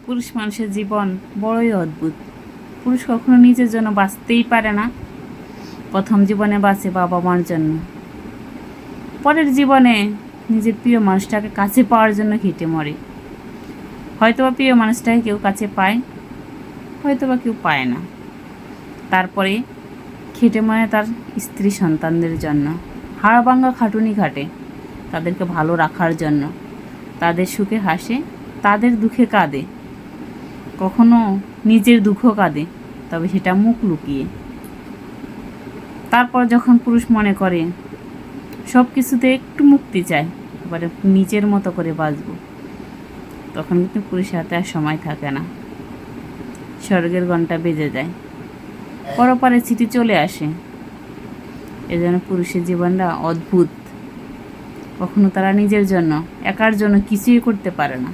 পুরুষ মানুষের জীবন বড়ই অদ্ভুত। পুরুষ কখনো নিজের জন্য বাঁচতেই পারে না। প্রথম জীবনে বাঁচে বাবা মার জন্য, পরের জীবনে নিজের প্রিয় মানুষটাকে কাছে পাওয়ার জন্য খেটে মরে। হয়তোবা প্রিয় মানুষটাকে কেউ কাছে পায়, হয়তোবা কেউ পায় না। তারপরে খেটে মরে তার স্ত্রী সন্তানদের জন্য, হাড়ভাঙা খাটুনি খাটে তাদেরকে ভালো রাখার জন্য। তাদের সুখে হাসে, তাদের দুঃখে কাঁদে, কখনো নিজের দুঃখ কাঁদে, তবে সেটা মুখ লুকিয়ে। তারপর যখন পুরুষ মনে করে সব কিছুতে একটু মুক্তি চায়, এবারে নিজের মতো করে বাঁচব, তখন কিন্তু পুরুষের হাতে আর সময় থাকে না। স্বর্গের ঘণ্টা বেজে যায়, পরপারে চিঠি চলে আসে। এজন্য পুরুষের জীবনটা অদ্ভুত। কখনো তারা নিজের জন্য, একার জন্য কিছুই করতে পারে না।